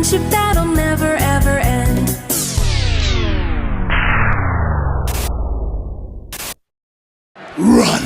friendship that'll never ever end. Run!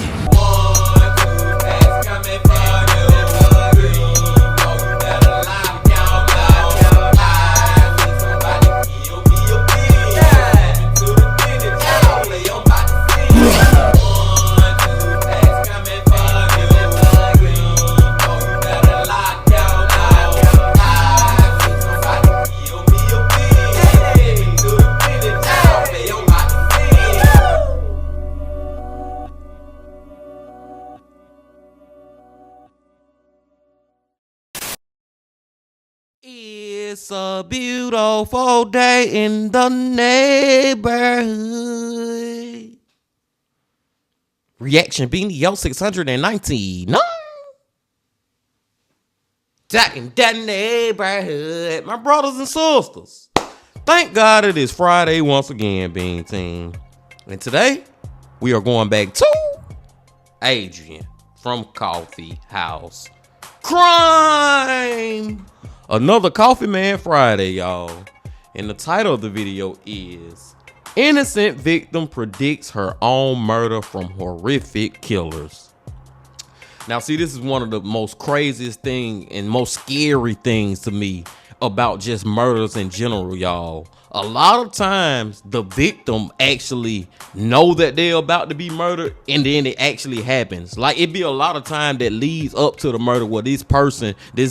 It's a beautiful day in the neighborhood. Reaction Beanie Yo 699. Back in that neighborhood, my brothers and sisters. Thank God it is Friday once again, Bean Team. And today, we are going back to Adrian from Coffeehouse. Crime! Another Coffee Man Friday, y'all. And the title of the video is Innocent Victim Predicts Her Own Murder from Horrific Killers. Now, see, this is one of the most craziest thing and most scary things to me about just murders in general, y'all. A lot of times the victim actually know that they're about to be murdered, and then it actually happens. Like, it be a lot of time that leads up to the murder where this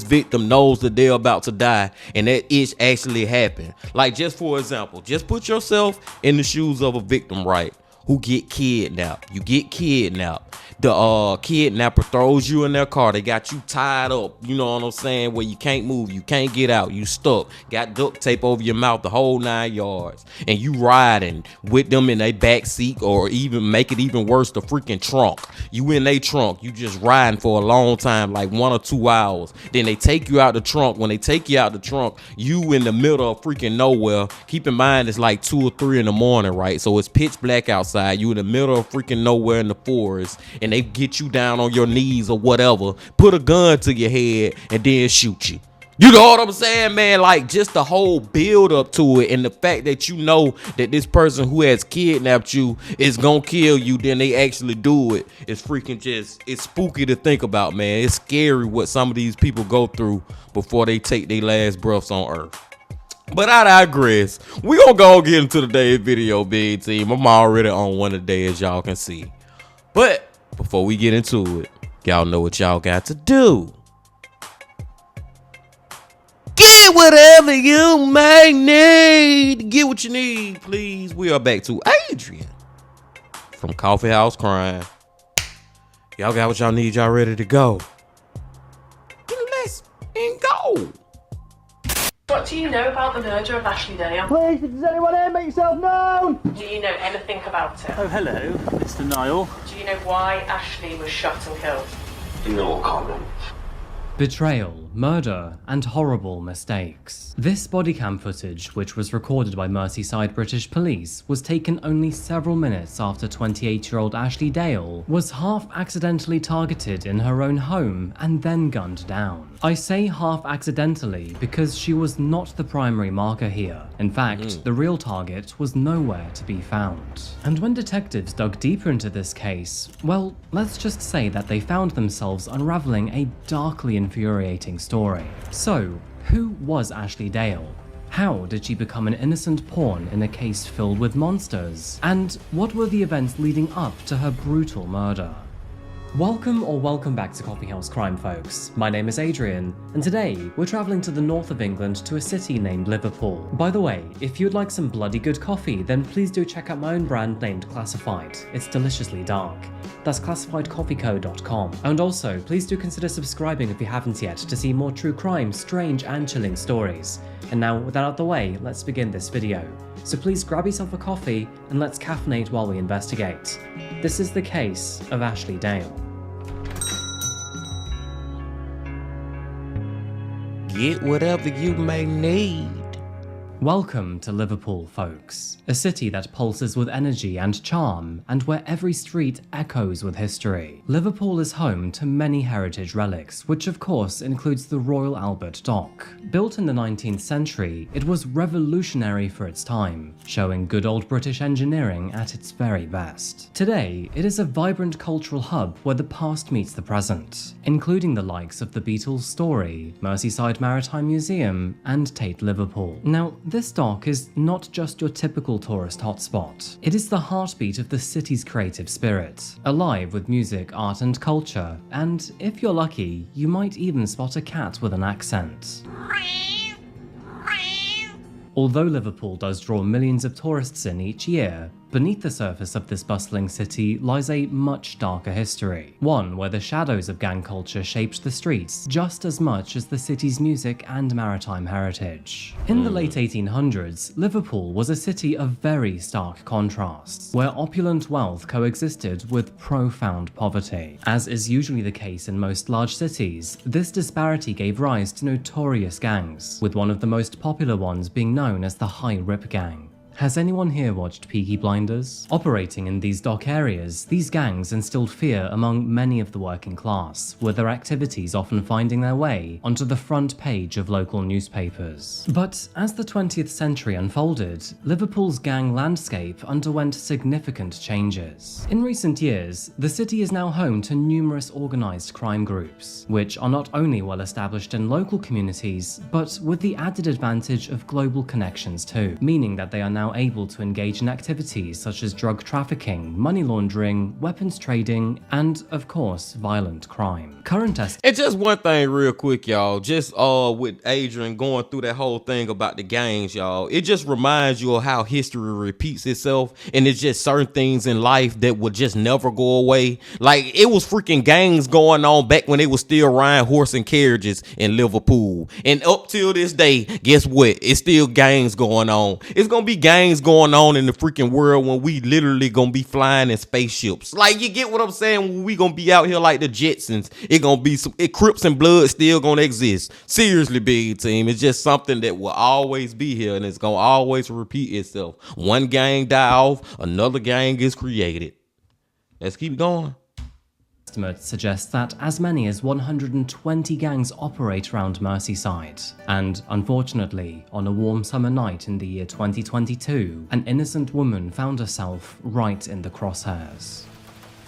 victim knows that they're about to die, and that it actually happened. Like, just for example, just put yourself in the shoes of a victim, right? Who get kidnapped. You get kidnapped. The kidnapper throws you in their car. They got you tied up, you know what I'm saying, where you can't move, you can't get out, you stuck, got duct tape over your mouth, the whole 9 yards, and you riding with them in their back seat, or even make it even worse, the freaking trunk. You in their trunk, you just riding for a long time, like 1 or 2 hours. Then they take you out the trunk. When they take you out the trunk, you in the middle of freaking nowhere. Keep in mind it's like 2 or 3 in the morning, right? So it's pitch black outside. You in the middle of freaking nowhere in the forest, and they get you down on your knees or whatever, put a gun to your head, and then shoot you. You know what I'm saying, man? Like, just the whole build up to it, and the fact that you know that this person who has kidnapped you is gonna kill you, then they actually do it. It's freaking just, it's spooky to think about, man. It's scary what some of these people go through before they take their last breaths on earth. But I digress. We gonna go get into today's video, big team. I'm already on one today, as y'all can see. But before we get into it, y'all know what y'all got to do. Get whatever you may need. Get what you need, please. We are back to Adrian from Coffeehouse Crime. Y'all got what y'all need. Y'all ready to go? Let's go. What do you know about the murder of Ashley Dale? Please, does anyone here make yourself known? Do you know anything about it? Oh, hello, Mr. Niall. Do you know why Ashley was shot and killed? No comment. Betrayal, murder, and horrible mistakes. This body cam footage, which was recorded by Merseyside British Police, was taken only several minutes after 28-year-old Ashley Dale was half accidentally targeted in her own home and then gunned down. I say half accidentally because she was not the primary marker here. In fact, the real target was nowhere to be found. And when detectives dug deeper into this case, well, let's just say that they found themselves unraveling a darkly infuriating story. So, who was Ashley Dale? How did she become an innocent pawn in a case filled with monsters? And what were the events leading up to her brutal murder? Welcome back to Coffeehouse Crime, folks. My name is Adrian, and today we're traveling to the north of England to a city named Liverpool. By the way, if you'd like some bloody good coffee, then please do check out my own brand named Classified. It's deliciously dark. That's classifiedcoffeeco.com. And also, please do consider subscribing if you haven't yet to see more true crime, strange and chilling stories. And now, with that out of the way, let's begin this video. So please grab yourself a coffee and let's caffeinate while we investigate. This is the case of Ashley Dale. Get whatever you may need. Welcome to Liverpool, folks. A city that pulses with energy and charm, and where every street echoes with history. Liverpool is home to many heritage relics, which of course includes the Royal Albert Dock. Built in the 19th century, it was revolutionary for its time, showing good old British engineering at its very best. Today, it is a vibrant cultural hub where the past meets the present, including the likes of the Beatles' Story, Merseyside Maritime Museum, and Tate Liverpool. Now, this dock is not just your typical tourist hotspot. It is the heartbeat of the city's creative spirit, alive with music, art and culture, and if you're lucky, you might even spot a cat with an accent. Although Liverpool does draw millions of tourists in each year, beneath the surface of this bustling city lies a much darker history. One where the shadows of gang culture shaped the streets just as much as the city's music and maritime heritage. In the late 1800s, Liverpool was a city of very stark contrasts, where opulent wealth coexisted with profound poverty. As is usually the case in most large cities, this disparity gave rise to notorious gangs, with one of the most popular ones being known as the High Rip Gang. Has anyone here watched Peaky Blinders? Operating in these dock areas, these gangs instilled fear among many of the working class, with their activities often finding their way onto the front page of local newspapers. But as the 20th century unfolded, Liverpool's gang landscape underwent significant changes. In recent years, the city is now home to numerous organised crime groups, which are not only well established in local communities, but with the added advantage of global connections too, meaning that they are now able to engage in activities such as drug trafficking, money laundering, weapons trading, and of course, violent crime. Current And just one thing real quick, y'all, just with Adrian going through that whole thing about the gangs, y'all, it just reminds you of how history repeats itself, and it's just certain things in life that would just never go away. Like, it was freaking gangs going on back when they was still riding horse and carriages in Liverpool. And up till this day, guess what? It's still gangs going on. It's gonna be gangs going on in the freaking world when we literally gonna be flying in spaceships. Like, you get what I'm saying? When we gonna be out here like the Jetsons, it gonna be some Crips and Blood still gonna exist. Seriously, big team, it's just something that will always be here, and it's gonna always repeat itself. One gang die off, another gang is created. Let's keep going. Estimates suggest that as many as 120 gangs operate around Merseyside. And unfortunately, on a warm summer night in the year 2022, an innocent woman found herself right in the crosshairs.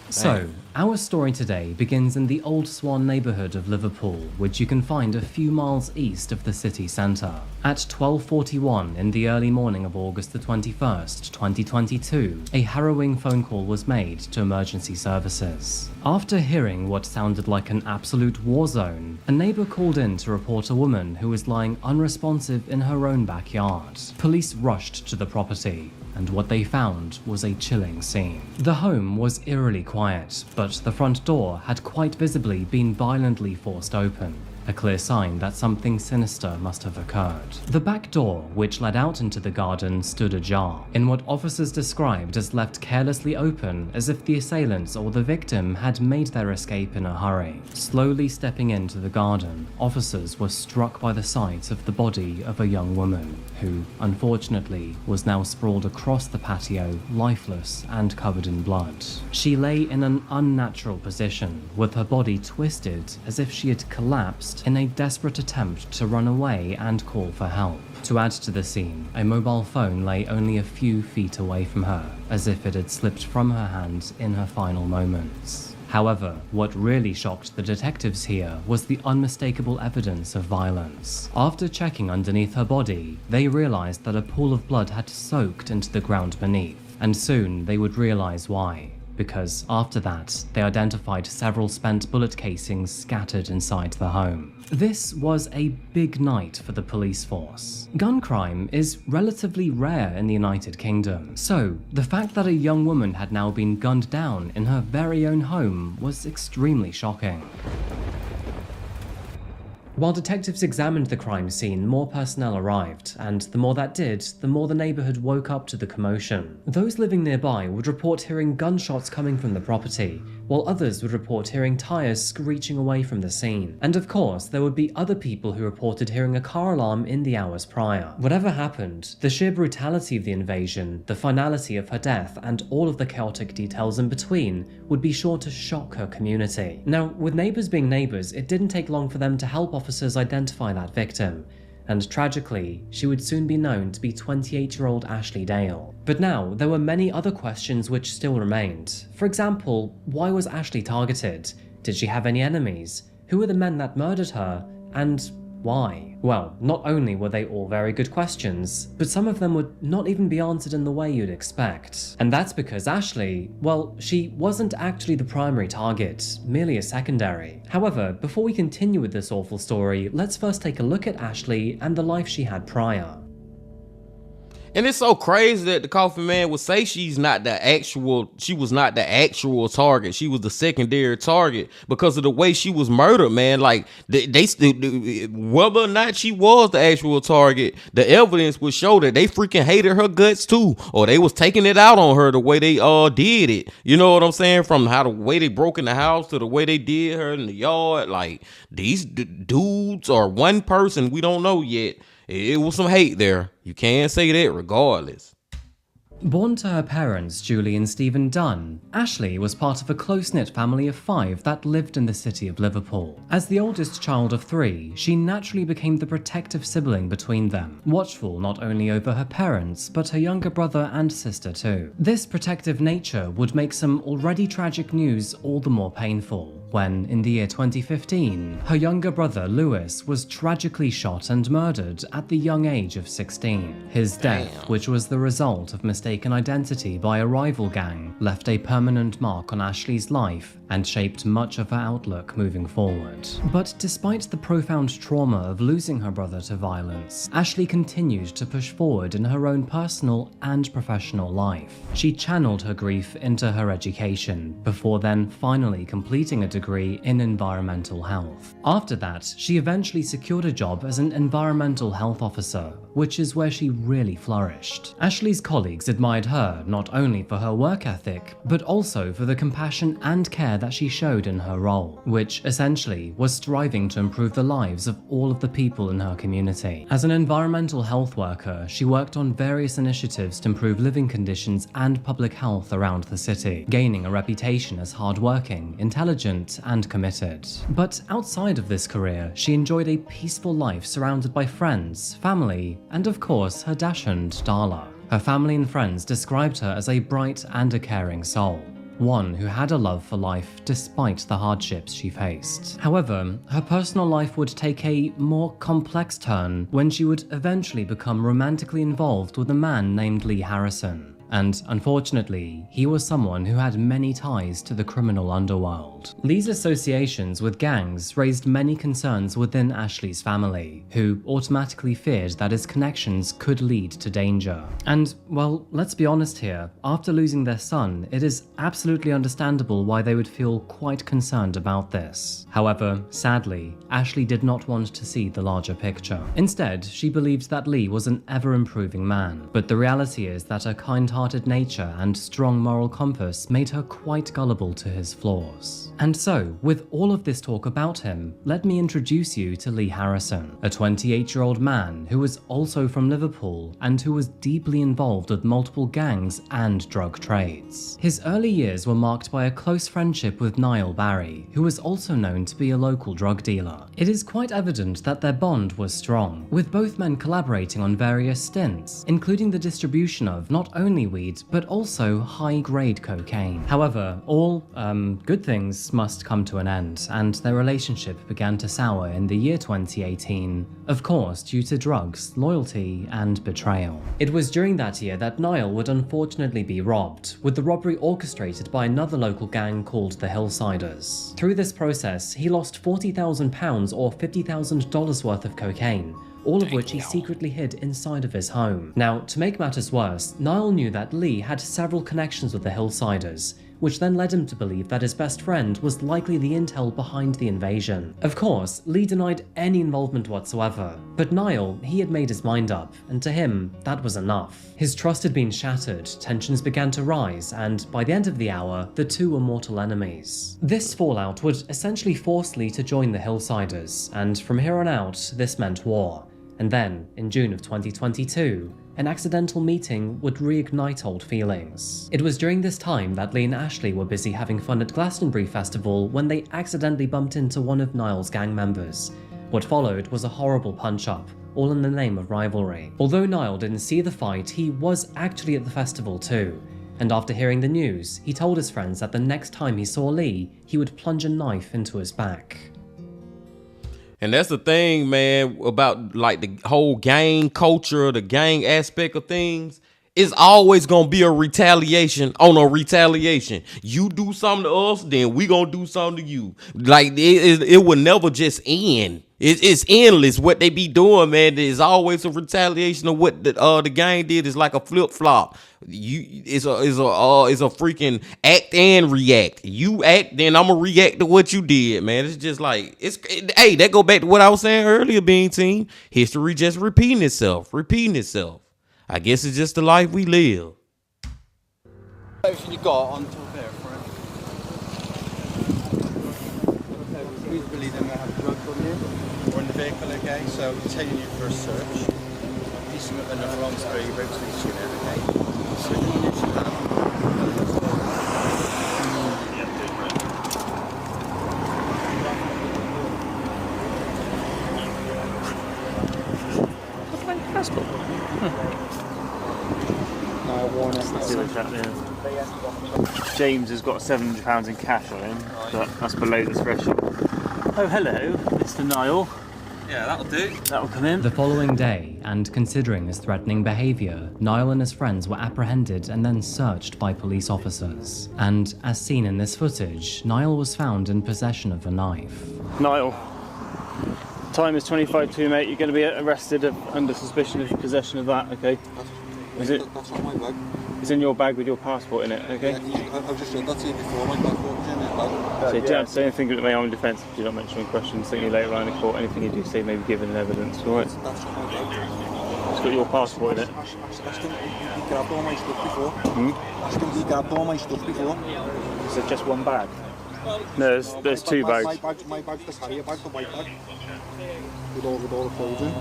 So, our story today begins in the Old Swan neighbourhood of Liverpool, which you can find a few miles east of the city centre. At 12:41 in the early morning of August the 21st, 2022, a harrowing phone call was made to emergency services. After hearing what sounded like an absolute war zone, a neighbour called in to report a woman who was lying unresponsive in her own backyard. Police rushed to the property, and what they found was a chilling scene. The home was eerily quiet, but the front door had quite visibly been violently forced open, a clear sign that something sinister must have occurred. The back door, which led out into the garden, stood ajar, in what officers described as left carelessly open, as if the assailants or the victim had made their escape in a hurry. Slowly stepping into the garden, officers were struck by the sight of the body of a young woman, who, unfortunately, was now sprawled across the patio, lifeless and covered in blood. She lay in an unnatural position, with her body twisted as if she had collapsed in a desperate attempt to run away and call for help. To add to the scene, a mobile phone lay only a few feet away from her, as if it had slipped from her hand in her final moments. However, what really shocked the detectives here was the unmistakable evidence of violence. After checking underneath her body, they realized that a pool of blood had soaked into the ground beneath, and soon they would realize why. Because after that, they identified several spent bullet casings scattered inside the home. This was a big night for the police force. Gun crime is relatively rare in the United Kingdom, so the fact that a young woman had now been gunned down in her very own home was extremely shocking. While detectives examined the crime scene, more personnel arrived, and the more that did, the more the neighbourhood woke up to the commotion. Those living nearby would report hearing gunshots coming from the property, while others would report hearing tires screeching away from the scene. And of course, there would be other people who reported hearing a car alarm in the hours prior. Whatever happened, the sheer brutality of the invasion, the finality of her death, and all of the chaotic details in between would be sure to shock her community. Now, with neighbors being neighbors, it didn't take long for them to help officers identify that victim. And tragically, she would soon be known to be 28-year-old Ashley Dale. But now, there were many other questions which still remained. For example, why was Ashley targeted? Did she have any enemies? Who were the men that murdered her? And why? Well, not only were they all very good questions, but some of them would not even be answered in the way you'd expect. And that's because Ashley, well, she wasn't actually the primary target, merely a secondary. However, before we continue with this awful story, let's first take a look at Ashley and the life she had prior. And it's so crazy that the coffee man would say she was not the actual target. She was the secondary target because of the way she was murdered, man. Like they still, whether or not she was the actual target, the evidence would show that they freaking hated her guts too, or they was taking it out on her the way they did it. You know what I'm saying? From how the way they broke in the house to the way they did her in the yard. Like these dudes or one person, we don't know yet. It was some hate there. You can't say that regardless. Born to her parents, Julie and Stephen Dunn, Ashley was part of a close-knit family of 5 that lived in the city of Liverpool. As the oldest child of 3, she naturally became the protective sibling between them, watchful not only over her parents, but her younger brother and sister too. This protective nature would make some already tragic news all the more painful, when, in the year 2015, her younger brother Lewis was tragically shot and murdered at the young age of 16. His death, which was the result of mistaken identity by a rival gang, left a permanent mark on Ashley's life and shaped much of her outlook moving forward. But despite the profound trauma of losing her brother to violence, Ashley continued to push forward in her own personal and professional life. She channeled her grief into her education, before then finally completing a degree in environmental health. After that, she eventually secured a job as an environmental health officer, which is where she really flourished. Ashley's colleagues admired her not only for her work ethic, but also for the compassion and care that she showed in her role, which essentially was striving to improve the lives of all of the people in her community. As an environmental health worker, she worked on various initiatives to improve living conditions and public health around the city, gaining a reputation as hardworking, intelligent, and committed. But outside of this career, she enjoyed a peaceful life surrounded by friends, family, and of course her dachshund, Darla. Her family and friends described her as a bright and a caring soul, one who had a love for life despite the hardships she faced. However, her personal life would take a more complex turn when she would eventually become romantically involved with a man named Lee Harrison. And unfortunately, he was someone who had many ties to the criminal underworld. Lee's associations with gangs raised many concerns within Ashley's family, who automatically feared that his connections could lead to danger. And, well, let's be honest here, after losing their son, it is absolutely understandable why they would feel quite concerned about this. However, sadly, Ashley did not want to see the larger picture. Instead, she believed that Lee was an ever-improving man, but the reality is that her kind-hearted nature and strong moral compass made her quite gullible to his flaws. And so, with all of this talk about him, let me introduce you to Lee Harrison, a 28-year-old man who was also from Liverpool and who was deeply involved with multiple gangs and drug trades. His early years were marked by a close friendship with Niall Barry, who was also known to be a local drug dealer. It is quite evident that their bond was strong, with both men collaborating on various stints, including the distribution of not only weed, but also high-grade cocaine. However, all good things must come to an end, and their relationship began to sour in the year 2018, of course due to drugs, loyalty, and betrayal. It was during that year that Niall would unfortunately be robbed, with the robbery orchestrated by another local gang called the Hillsiders. Through this process, he lost £40,000 or $50,000 worth of cocaine, all of which he secretly hid inside of his home. Now, to make matters worse, Niall knew that Lee had several connections with the Hillsiders, which then led him to believe that his best friend was likely the intel behind the invasion. Of course, Lee denied any involvement whatsoever, but Niall, he had made his mind up, and to him, that was enough. His trust had been shattered, tensions began to rise, and by the end of the hour, the two were mortal enemies. This fallout would essentially force Lee to join the Hillsiders, and from here on out, this meant war. And then, in June of 2022, an accidental meeting would reignite old feelings. It was during this time that Lee and Ashley were busy having fun at Glastonbury Festival when they accidentally bumped into one of Niall's gang members. What followed was a horrible punch-up, all in the name of rivalry. Although Niall didn't see the fight, he was actually at the festival too. And after hearing the news, he told his friends that the next time he saw Lee, he would plunge a knife into his back. And that's the thing, man, about like the whole gang culture, the gang aspect of things. It's always gonna be a retaliation on a retaliation. You do something to us, then we gonna do something to you. Like it will never just end. It's endless what they be doing, man. There's always a retaliation of what the gang did. Is like a flip flop. It's a freaking act and react. You act, then I'm gonna react to what you did, man. It's just like hey, that go back to what I was saying earlier, Bean Team. History just repeating itself. I guess it's just the life we live. Everything you got on top there for it. Usually they may have drugs on you or in the vehicle, okay? So we're taking you for a search. Piecing up another arm spray your ribs with your unit, okay? So you need to have James has got £700 in cash on him, but that's below the threshold. Oh, hello, Mr. Niall. yeah, that'll do. That'll come in. The following day, and considering his threatening behaviour, Niall and his friends were apprehended and then searched by police officers. And as seen in this footage, Niall was found in possession of a knife. Niall, time is 25 to, mate. You're going to be arrested under suspicion of possession of that, okay? Is it? That's not my bag. It's in your bag with your passport in it, okay? Yeah, I've just said that to you before. My passport was in this bag. So you don't have to say anything that may harm in defence if you don't mention in questions. Think later on in court, anything you do say may be given in evidence, alright? That's not my bag. It's got your passport in it. Ask him, he grabbed all my stuff before. Ask him, he grabbed all my stuff before. Is it just one bag? No, there's two bags. My bag's the carrier bag, the white bag. With all the clothes in.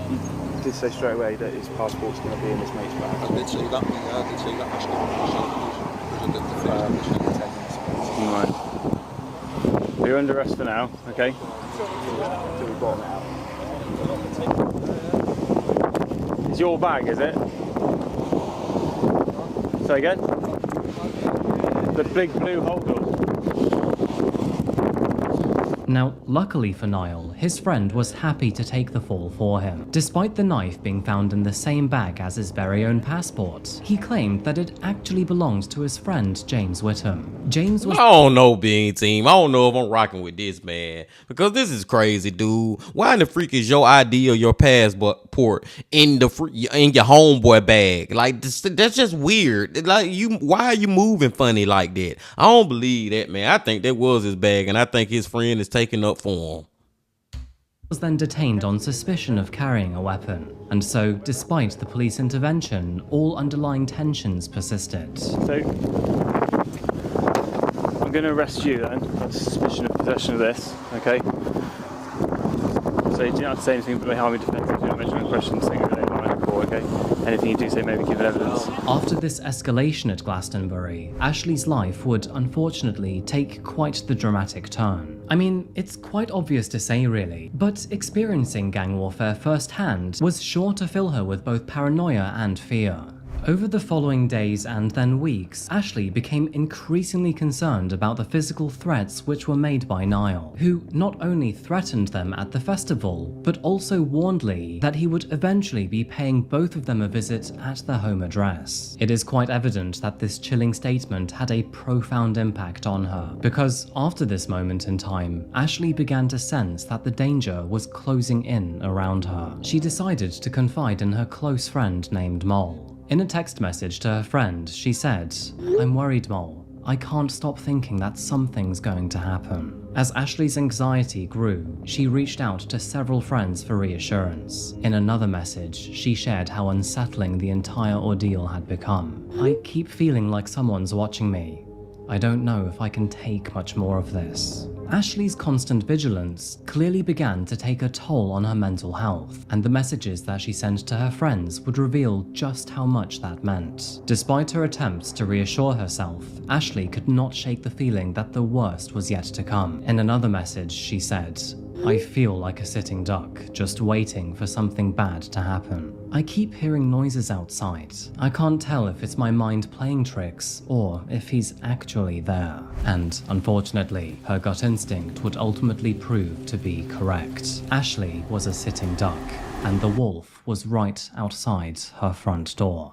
You did say straight away that his passport's going to be in his mate's bag. I did say that, yeah, I did say that. Ask him. Right. You're under arrest for now, okay? It's your bag, is it? Say again? The big blue holder. Now, luckily for Niall, his friend was happy to take the fall for him. Despite the knife being found in the same bag as his very own passport, he claimed that it actually belonged to his friend James Whittam. James was— I don't know, Bean Team. I don't know if I'm rocking with this, man. Because this is crazy, dude. Why in the freak is your ID or your passport in your homeboy bag? Like, that's just weird. Like, why are you moving funny like that? I don't believe that, man. I think that was his bag, and I think his friend is taking up for him. Was then detained on suspicion of carrying a weapon. And so, despite the police intervention, all underlying tensions persisted. So, I'm going to arrest you then, on suspicion of possession of this, okay? So you don't have to say anything but may harm in defence. You don't mention any questions, saying that they line in court, okay? Anything you do say may be given evidence. After this escalation at Glastonbury, Ashley's life would unfortunately take quite the dramatic turn. I mean, it's quite obvious to say really, but experiencing gang warfare firsthand was sure to fill her with both paranoia and fear. Over the following days and then weeks, Ashley became increasingly concerned about the physical threats which were made by Niall, who not only threatened them at the festival, but also warned Lee that he would eventually be paying both of them a visit at their home address. It is quite evident that this chilling statement had a profound impact on her, because after this moment in time, Ashley began to sense that the danger was closing in around her. She decided to confide in her close friend named Moll. In a text message to her friend, she said, "I'm worried, Moll. I can't stop thinking that something's going to happen. As Ashley's anxiety grew, she reached out to several friends for reassurance. In another message, she shared how unsettling the entire ordeal had become. I keep feeling like someone's watching me. I don't know if I can take much more of this. Ashley's constant vigilance clearly began to take a toll on her mental health, and the messages that she sent to her friends would reveal just how much that meant. Despite her attempts to reassure herself, Ashley could not shake the feeling that the worst was yet to come. In another message, she said, "I feel like a sitting duck, just waiting for something bad to happen. I keep hearing noises outside. I can't tell if it's my mind playing tricks or if he's actually there." And unfortunately, her gut instinct would ultimately prove to be correct. Ashley was a sitting duck, and the wolf was right outside her front door.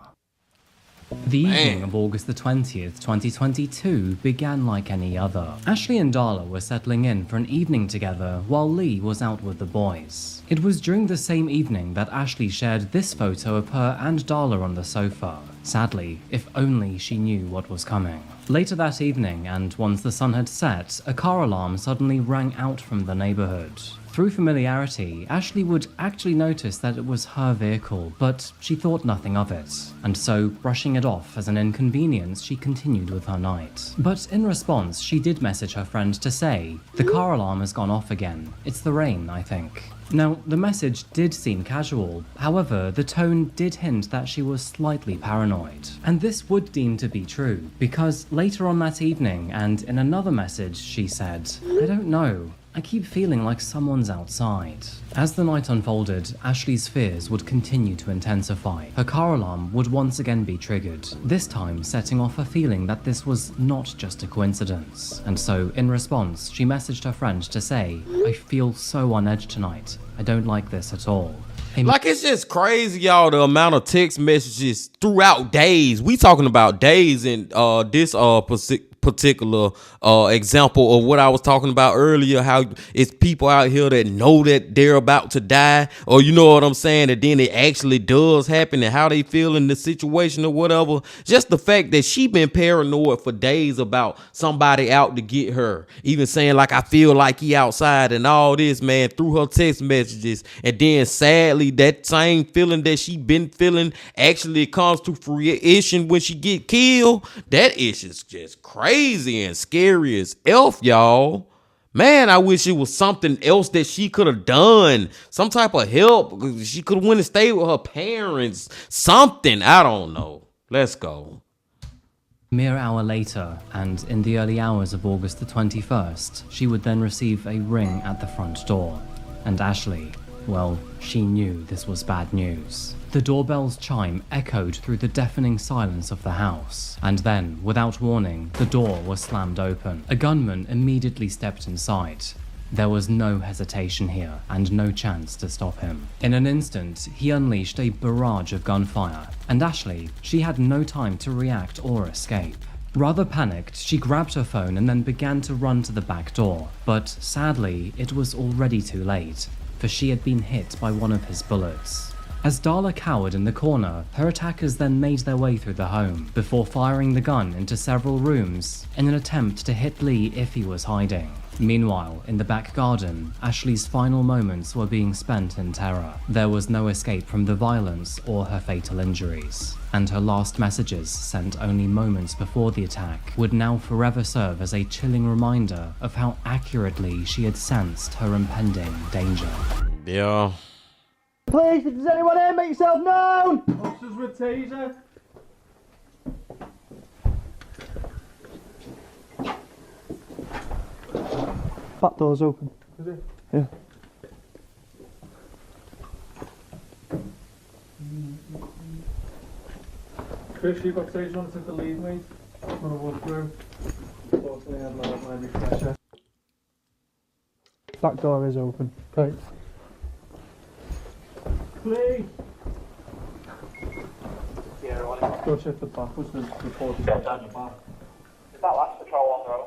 The evening of August the 20th, 2022 began like any other. Ashley and Darla were settling in for an evening together while Lee was out with the boys. It was during the same evening that Ashley shared this photo of her and Darla on the sofa. Sadly, if only she knew what was coming. Later that evening, and once the sun had set, a car alarm suddenly rang out from the neighborhood. Through familiarity, Ashley would actually notice that it was her vehicle, but she thought nothing of it, and so, brushing it off as an inconvenience, she continued with her night. But in response, she did message her friend to say, "The car alarm has gone off again. It's the rain, I think." Now, the message did seem casual, however, the tone did hint that she was slightly paranoid. And this would deem to be true, because later on that evening, and in another message, she said, "I don't know. I keep feeling like someone's outside." As the night unfolded, Ashley's fears would continue to intensify. Her car alarm would once again be triggered, this time setting off a feeling that this was not just a coincidence. And so, in response, she messaged her friend to say, "I feel so on edge tonight. I don't like this at all." Like, it's just crazy, y'all, the amount of text messages throughout days. We talking about days in this particular example of what I was talking about earlier, how it's people out here that know that they're about to die, or you know what I'm saying, and then it actually does happen, and how they feel in the situation or whatever. Just the fact that she been paranoid for days about somebody out to get her, even saying like, "I feel like he outside," and all this, man, through her text messages. And then sadly, that same feeling that she been feeling actually comes to fruition when she get killed. That is just crazy and scary as elf, y'all. Man, I wish it was something else that she could have done. Some type of help. She could have went and stayed with her parents. Something. I don't know. Let's go. A mere hour later, and in the early hours of August the 21st, she would then receive a ring at the front door. And Ashley, well, she knew this was bad news. The doorbell's chime echoed through the deafening silence of the house, and then, without warning, the door was slammed open. A gunman immediately stepped inside. There was no hesitation here, and no chance to stop him. In an instant, he unleashed a barrage of gunfire, and Ashley, she had no time to react or escape. Rather panicked, she grabbed her phone and then began to run to the back door, but sadly, it was already too late, for she had been hit by one of his bullets. As Darla cowered in the corner, her attackers then made their way through the home, before firing the gun into several rooms in an attempt to hit Lee if he was hiding. Meanwhile, in the back garden, Ashley's final moments were being spent in terror. There was no escape from the violence or her fatal injuries, and her last messages, sent only moments before the attack, would now forever serve as a chilling reminder of how accurately she had sensed her impending danger. Yeah. Please, if there's anyone here, make yourself known! Officers with taser. Back door's open. Is it? Yeah. Chris, you've got taser on to the lead, mate. I'm gonna walk through. Fortunately, I've not had my refresher. Back door is open. Okay. Please. Yeah, right. Go check the back, which was reported in the back. Is that last patrol on their own?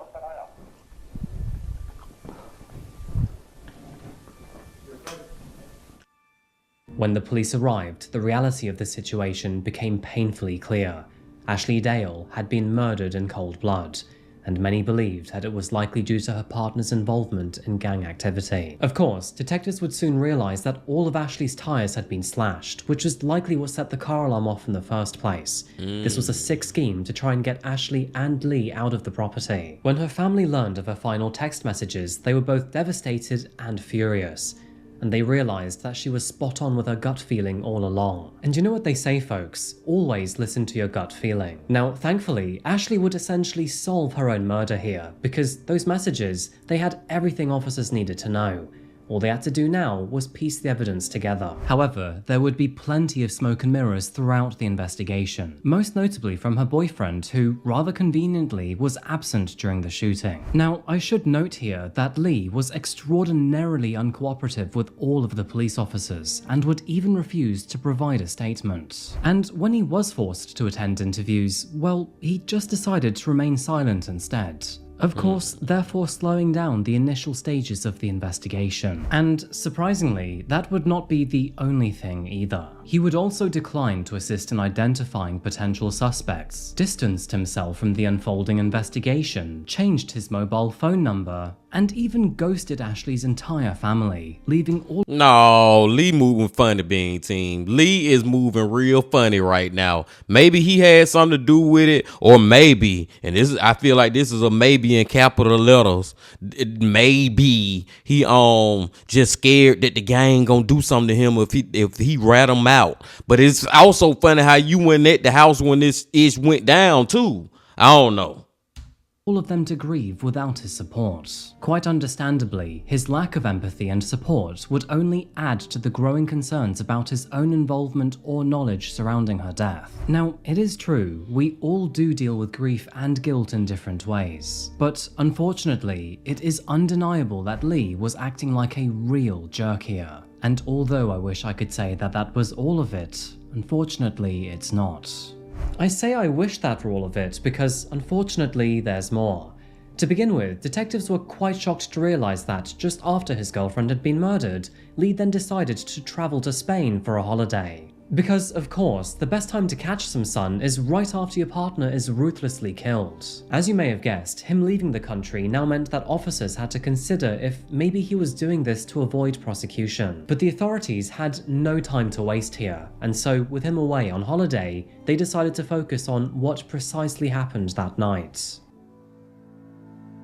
When the police arrived, the reality of the situation became painfully clear. Ashley Dale had been murdered in cold blood, and many believed that it was likely due to her partner's involvement in gang activity. Of course, detectives would soon realize that all of Ashley's tires had been slashed, which was likely what set the car alarm off in the first place. This was a sick scheme to try and get Ashley and Lee out of the property. When her family learned of her final text messages, they were both devastated and furious, and they realized that she was spot on with her gut feeling all along. And you know what they say, folks? Always listen to your gut feeling. Now, thankfully, Ashley would essentially solve her own murder here, because those messages, they had everything officers needed to know. All they had to do now was piece the evidence together. However, there would be plenty of smoke and mirrors throughout the investigation, most notably from her boyfriend, who, rather conveniently, was absent during the shooting. Now, I should note here that Lee was extraordinarily uncooperative with all of the police officers, and would even refuse to provide a statement. And when he was forced to attend interviews, well, he just decided to remain silent instead. Of course, therefore slowing down the initial stages of the investigation. And surprisingly, that would not be the only thing either. He would also decline to assist in identifying potential suspects, distanced himself from the unfolding investigation, changed his mobile phone number, and even ghosted Ashley's entire family, leaving all— No, Lee moving funny, Bean Team. Lee is moving real funny right now. Maybe he had something to do with it, or maybe, and this is, I feel like this is a maybe in capital letters. Maybe he just scared that the gang gonna do something to him if he rat him out. But it's also funny how you went at the house when this ish went down too. I don't know. All of them to grieve without his support. Quite understandably, his lack of empathy and support would only add to the growing concerns about his own involvement or knowledge surrounding her death. Now, it is true, we all do deal with grief and guilt in different ways, but unfortunately, it is undeniable that Lee was acting like a real jerk here. And although I wish I could say that that was all of it, unfortunately it's not. I say I wish that for all of it because, unfortunately, there's more. To begin with, detectives were quite shocked to realize that, just after his girlfriend had been murdered, Lee then decided to travel to Spain for a holiday. Because, of course, the best time to catch some sun is right after your partner is ruthlessly killed. As you may have guessed, him leaving the country now meant that officers had to consider if maybe he was doing this to avoid prosecution. But the authorities had no time to waste here, and so with him away on holiday, they decided to focus on what precisely happened that night.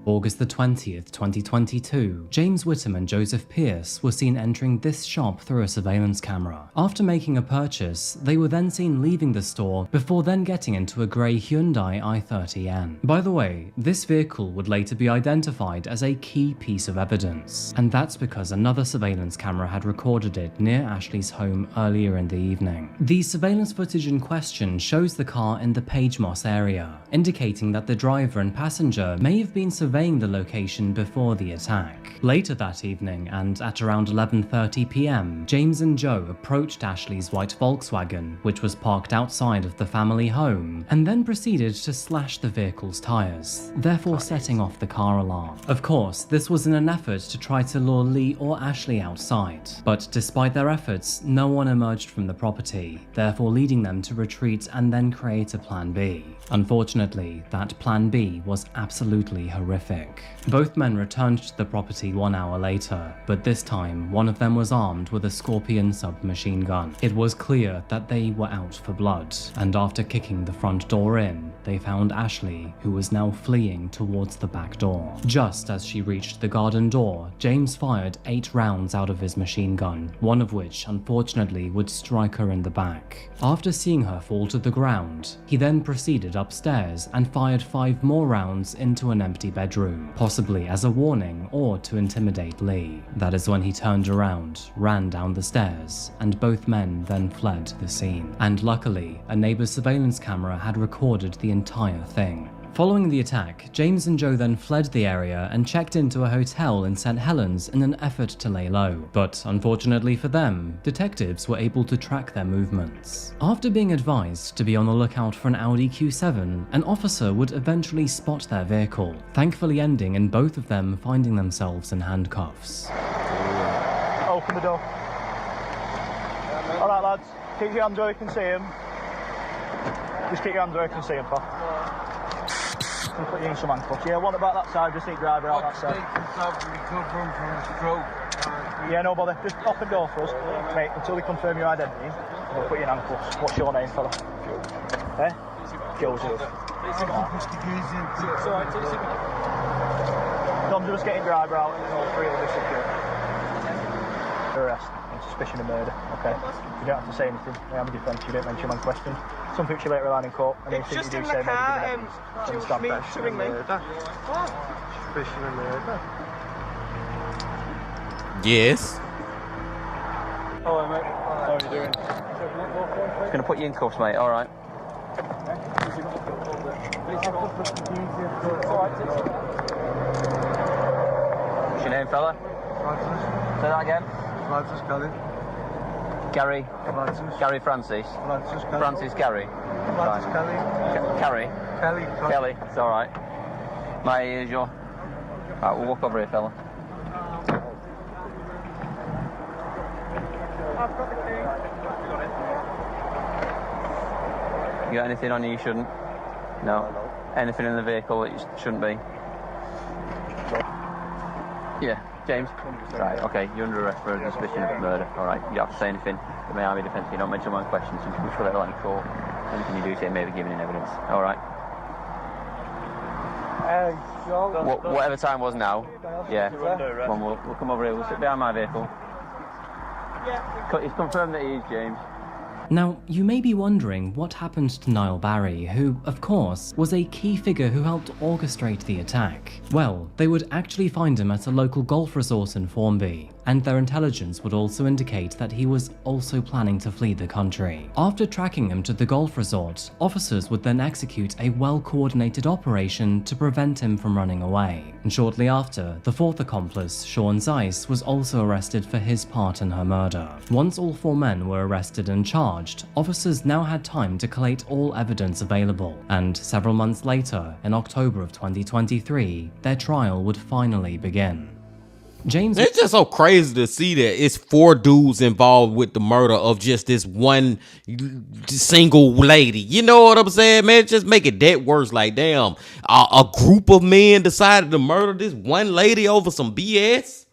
August the 20th, 2022, James Whittam and Joseph Pierce were seen entering this shop through a surveillance camera. After making a purchase, they were then seen leaving the store before then getting into a grey Hyundai i30N. By the way, this vehicle would later be identified as a key piece of evidence, and that's because another surveillance camera had recorded it near Ashley's home earlier in the evening. The surveillance footage in question shows the car in the Page Moss area, indicating that the driver and passenger may have been surveying the location before the attack. Later that evening, and at around 11:30 p.m, James and Joe approached Ashley's white Volkswagen, which was parked outside of the family home, and then proceeded to slash the vehicle's tires, therefore setting off the car alarm. Of course, this was in an effort to try to lure Lee or Ashley outside, but despite their efforts, no one emerged from the property, therefore leading them to retreat and then create a plan B. Unfortunately, that plan B was absolutely horrific. Both men returned to the property 1 hour later, but this time one of them was armed with a Scorpion submachine gun. It was clear that they were out for blood, and after kicking the front door in, they found Ashley, who was now fleeing towards the back door. Just as she reached the garden door, James fired 8 rounds out of his machine gun, one of which unfortunately would strike her in the back. After seeing her fall to the ground, he then proceeded upstairs and fired 5 more rounds into an empty bedroom, possibly as a warning or to intimidate Lee. That is when he turned around, ran down the stairs, and both men then fled the scene. And luckily, a neighbor's surveillance camera had recorded the entire thing. Following the attack, James and Joe then fled the area and checked into a hotel in St. Helens in an effort to lay low. But unfortunately for them, detectives were able to track their movements. After being advised to be on the lookout for an Audi Q7, an officer would eventually spot their vehicle, thankfully ending in both of them finding themselves in handcuffs. Open the door. Alright lads, keep your hands where you can see him. Just keep your hands where I can see them, pal. I'll put you in some handcuffs. Yeah, what about that side? Just need driver out that side. Yeah, no bother. Just open door for us, mate, until we confirm your identity. We'll put you in handcuffs. What's your name, fella? Eh? Joseph. Dom's just getting driver out and all three will be secure. Arrest on suspicion of murder. Okay. You don't have to say anything. I am a defence. You don't mention on question. Something you later on in court. And anything Just you in do the say car, maybe me to ring me. Suspicion of murder. Yes. Hello, mate. How are you doing? Just gonna put you in cuffs, mate. All right. What's your name, fella? Francis. Say that again. Francis Kelly. Gary. Francis. Gary Francis. Francis Kelly. Francis Gary. Francis Kelly. Carrie. Kelly. Kelly. It's all right. My ears, your. Right, we'll walk over here, fella. You got anything on you shouldn't? No. Anything in the vehicle that you shouldn't be? Yeah, James? Right, okay, you're under arrest for a suspicion of murder. Alright, you don't have to say anything. The may army defence, you don't mention one question, so just put it on in court. Anything you do say may be given in evidence. Alright? Whatever time was now. Yeah. Come on, we'll come over here, we'll sit behind my vehicle. It's confirmed that he is James. Now, you may be wondering what happened to Niall Barry, who, of course, was a key figure who helped orchestrate the attack. Well, they would actually find him at a local golf resort in Formby, and their intelligence would also indicate that he was also planning to flee the country. After tracking him to the golf resort, officers would then execute a well-coordinated operation to prevent him from running away. And shortly after, the fourth accomplice, Sean Zeiss, was also arrested for his part in her murder. Once all four men were arrested and charged, officers now had time to collate all evidence available, and several months later, in October of 2023, their trial would finally begin. James, It's just so crazy to see that it's 4 dudes involved with the murder of just this one single lady. You know what I'm saying, man? Just make it that worse. Like, damn, a group of men decided to murder this one lady over some BS?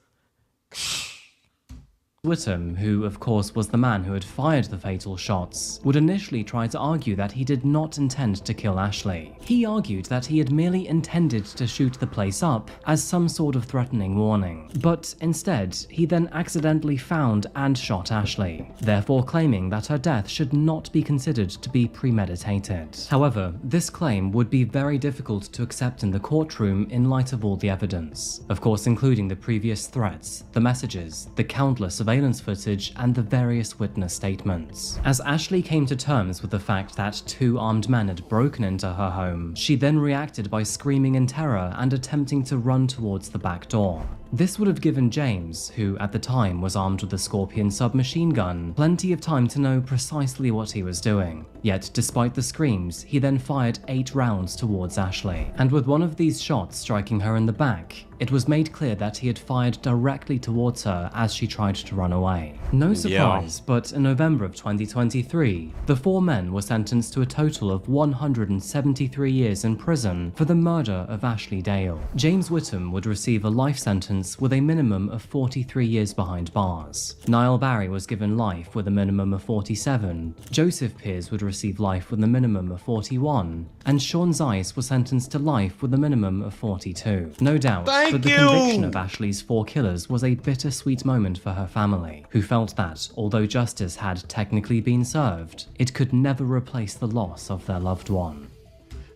Whittam, who of course was the man who had fired the fatal shots, would initially try to argue that he did not intend to kill Ashley. He argued that he had merely intended to shoot the place up as some sort of threatening warning. But instead, he then accidentally found and shot Ashley, therefore claiming that her death should not be considered to be premeditated. However, this claim would be very difficult to accept in the courtroom in light of all the evidence, of course including the previous threats, the messages, the countless surveillance footage, and the various witness statements. As Ashley came to terms with the fact that 2 armed men had broken into her home, she then reacted by screaming in terror and attempting to run towards the back door. This would have given James, who at the time was armed with a Scorpion submachine gun, plenty of time to know precisely what he was doing. Yet, despite the screams, he then fired 8 rounds towards Ashley, and with one of these shots striking her in the back, it was made clear that he had fired directly towards her as she tried to run away. No surprise, but in November of 2023, the 4 men were sentenced to a total of 173 years in prison for the murder of Ashley Dale. James Whittam would receive a life sentence with a minimum of 43 years behind bars. Niall Barry was given life with a minimum of 47, Joseph Pearce would receive life with a minimum of 41, and Sean Zeiss was sentenced to life with a minimum of 42. No doubt, but the conviction of Ashley's 4 killers was a bittersweet moment for her family, who felt that, although justice had technically been served, it could never replace the loss of their loved one.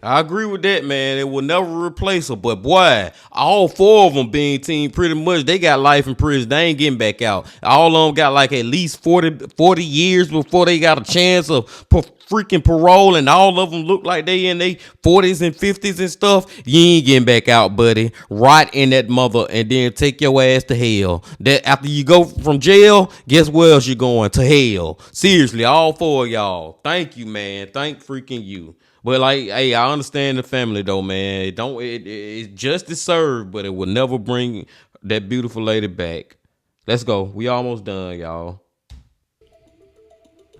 I agree with that, man. It will never replace her. But boy, all 4 of them being team, pretty much, they got life in prison. They ain't getting back out. All of them got like at least 40 years before they got a chance of freaking parole. And all of them look like they in their 40s and 50s and stuff. You ain't getting back out, buddy. Rot in that mother and then take your ass to hell. That after you go from jail, guess where else you're going? To hell. Seriously, all 4 of y'all. Thank you, man. Thank freaking you. But like, hey, I understand the family though, man. It's justice served, but it will never bring that beautiful lady back. Let's go. We almost done, y'all.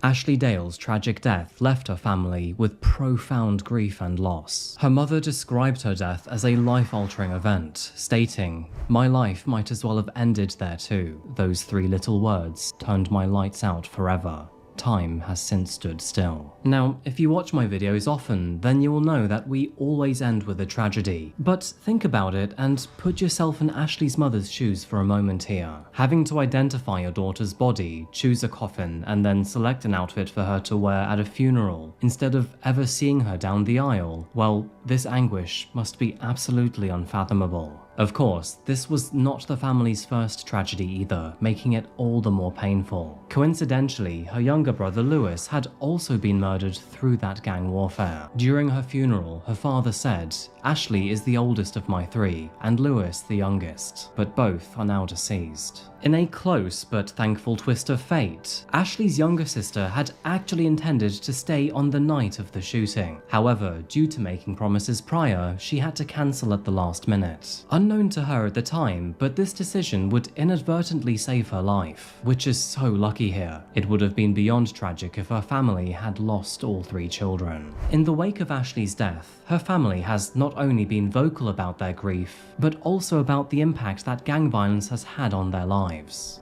Ashley Dale's tragic death left her family with profound grief and loss. Her mother described her death as a life-altering event, stating, "My life might as well have ended there too. Those 3 little words turned my lights out forever. Time has since stood still." Now, if you watch my videos often, then you will know that we always end with a tragedy. But think about it and put yourself in Ashley's mother's shoes for a moment here. Having to identify your daughter's body, choose a coffin, and then select an outfit for her to wear at a funeral, instead of ever seeing her down the aisle, well, this anguish must be absolutely unfathomable. Of course, this was not the family's first tragedy either, making it all the more painful. Coincidentally, her younger brother Lewis had also been murdered through that gang warfare. During her funeral, her father said, "Ashley is the oldest of my 3, and Lewis the youngest, but both are now deceased." In a close but thankful twist of fate, Ashley's younger sister had actually intended to stay on the night of the shooting. However, due to making promises prior, she had to cancel at the last minute. Unknown to her at the time, but this decision would inadvertently save her life, which is so lucky here. It would have been beyond tragic if her family had lost all 3 children. In the wake of Ashley's death, her family has not only been vocal about their grief, but also about the impact that gang violence has had on their lives.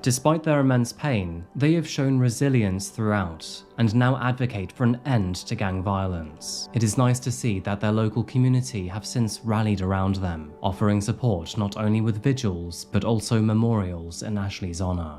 Despite their immense pain, they have shown resilience throughout, and now advocate for an end to gang violence. It is nice to see that their local community have since rallied around them, offering support not only with vigils, but also memorials in Ashley's honor.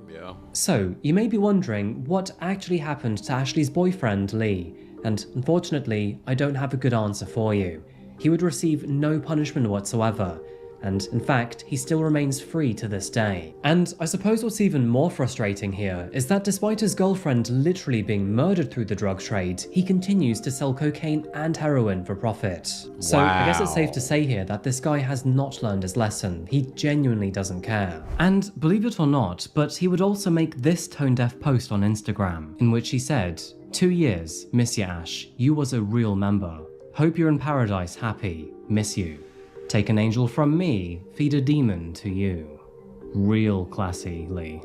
Yeah. So, you may be wondering what actually happened to Ashley's boyfriend, Lee, and unfortunately, I don't have a good answer for you. He would receive no punishment whatsoever, and in fact, he still remains free to this day. And I suppose what's even more frustrating here is that despite his girlfriend literally being murdered through the drug trade, he continues to sell cocaine and heroin for profit. So I guess it's safe to say here that this guy has not learned his lesson. He genuinely doesn't care. And believe it or not, but he would also make this tone-deaf post on Instagram, in which he said, "2 years, miss ya Ash, you was a real member. Hope you're in paradise happy, miss you. Take an angel from me, feed a demon to you." Real classy, Lee.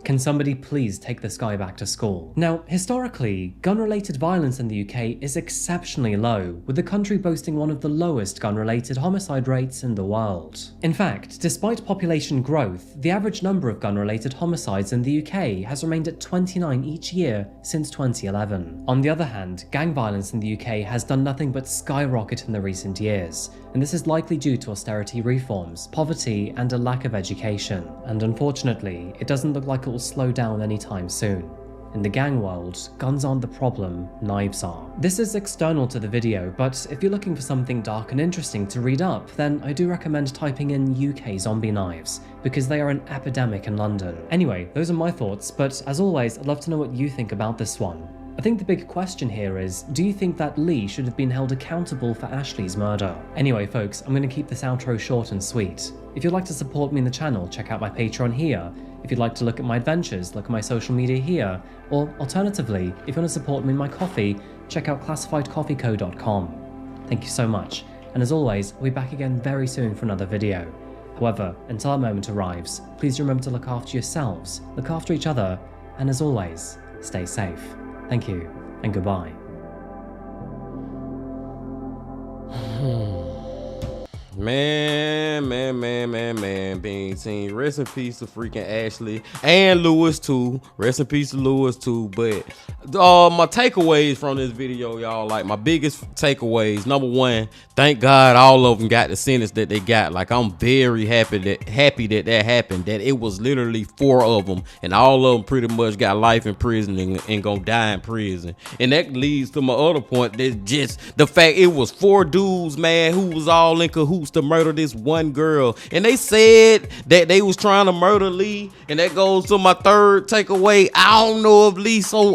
Can somebody please take this guy back to school? Now, historically, gun-related violence in the UK is exceptionally low, with the country boasting one of the lowest gun-related homicide rates in the world. In fact, despite population growth, the average number of gun-related homicides in the UK has remained at 29 each year since 2011. On the other hand, gang violence in the UK has done nothing but skyrocket in the recent years, and this is likely due to austerity reforms, poverty, and a lack of education. And unfortunately, it doesn't look like it will slow down anytime soon. In the gang world, guns aren't the problem, knives are. This is external to the video, but if you're looking for something dark and interesting to read up, then I do recommend typing in UK zombie knives, because they are an epidemic in London. Anyway, those are my thoughts, but as always, I'd love to know what you think about this one. I think the big question here is, do you think that Lee should have been held accountable for Ashley's murder? Anyway folks, I'm going to keep this outro short and sweet. If you'd like to support me in the channel, check out my Patreon here. If you'd like to look at my adventures, look at my social media here. Or alternatively, if you want to support me in my coffee, check out classifiedcoffeeco.com. Thank you so much, and as always, I'll be back again very soon for another video. However, until that moment arrives, please remember to look after yourselves, look after each other, and as always, stay safe. Thank you, and goodbye. Man, being seen. Rest in peace to freaking Ashley and Lewis too. Rest in peace to Lewis too. But my takeaways from this video, y'all, like my biggest takeaways. Number one, thank God all of them got the sentence that they got. Like I'm very happy that happened. That it was literally 4 of them, and all of them pretty much got life in prison and gonna die in prison. And that leads to my other point. That just the fact it was 4 dudes, man, who was all in cahoots to murder this one girl, and they said that they was trying to murder Lee, and that goes to my third takeaway. I don't know if Lee so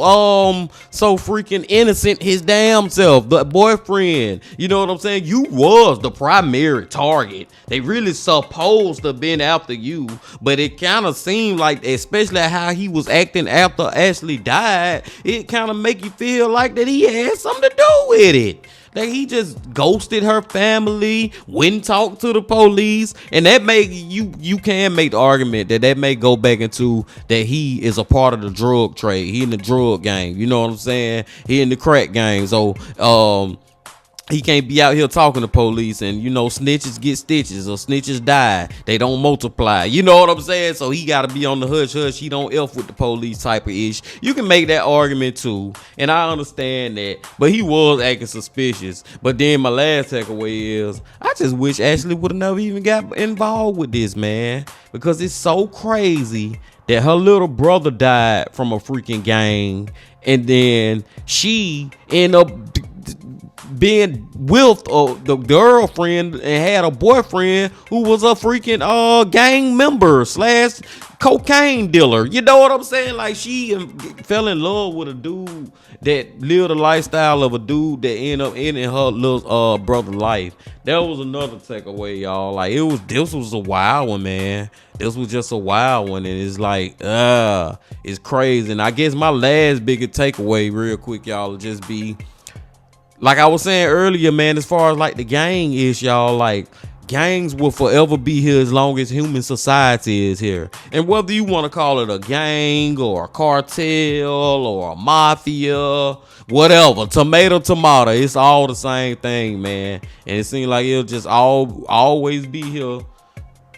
freaking innocent his damn self. The boyfriend, you know what I'm saying? You was the primary target. They really supposed to have been after you, but it kind of seemed like, especially how he was acting after Ashley died, it kind of make you feel like that he had something to do with it. that he just ghosted her family, wouldn't talk to the police, and that may you can make the argument that may go back into that he is a part of the drug trade. He in the drug gang, you know what I'm saying? He in the crack gang. So he can't be out here talking to police, and you know, snitches get stitches or snitches die. They don't multiply. You know what I'm saying? So he got to be on the hush hush. He don't F with the police type of ish. You can make that argument too, and I understand that. But he was acting suspicious. But then my last takeaway is, I just wish Ashley would have never even got involved with this, man, because it's so crazy that her little brother died from a freaking gang, and then she ended up being with the girlfriend and had a boyfriend who was a freaking gang member / cocaine dealer. You know what I'm saying? Like, she fell in love with a dude that lived a lifestyle of a dude that ended up ending her little brother life. That was another takeaway, y'all. Like, this was a wild one, man. This was just a wild one, and it's like, it's crazy. And I guess my last bigger takeaway, real quick, y'all, will just be, like I was saying earlier, man, as far as like the gang is, y'all, like, gangs will forever be here as long as human society is here. And whether you want to call it a gang or a cartel or a mafia, whatever, tomato, it's all the same thing, man. And it seems like it'll just always be here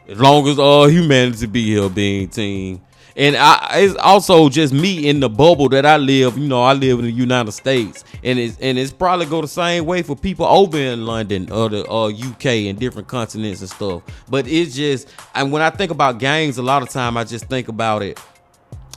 as long as humanity be here, being team. And it's also just me in the bubble that I live. You know, I live in the United States, and it's probably go the same way for people over in London or the UK and different continents and stuff. But it's just, and when I think about gangs, a lot of time I just think about it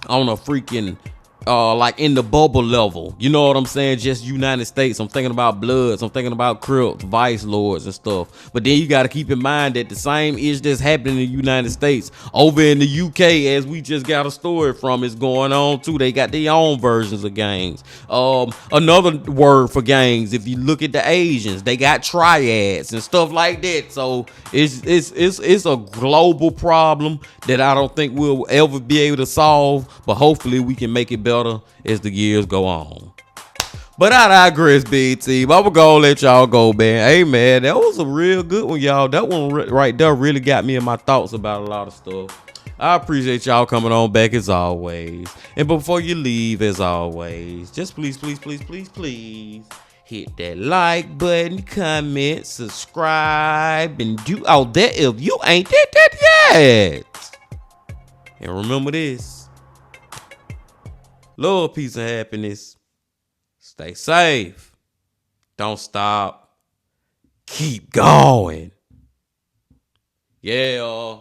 on a freaking like in the bubble level, you know what I'm saying? Just United States. I'm thinking about Bloods, I'm thinking about Crips, Vice Lords and stuff. But then you got to keep in mind that the same ish that's happening in the United States over in the UK, as we just got a story from, is going on too. They got their own versions of gangs. Another word for gangs, if you look at the Asians, they got triads and stuff like that. So it's a global problem that I don't think we'll ever be able to solve, but hopefully we can make it better as the years go on. But I digress, big team. I'm gonna let y'all go, man. Hey, man, that was a real good one, y'all. That one right there really got me in my thoughts about a lot of stuff. I appreciate y'all coming on back as always. And before you leave, as always, just please hit that like button, comment, subscribe, and do all that if you ain't did that yet. And remember this. Love, peace, and happiness. Stay safe. Don't stop. Keep going. Yeah.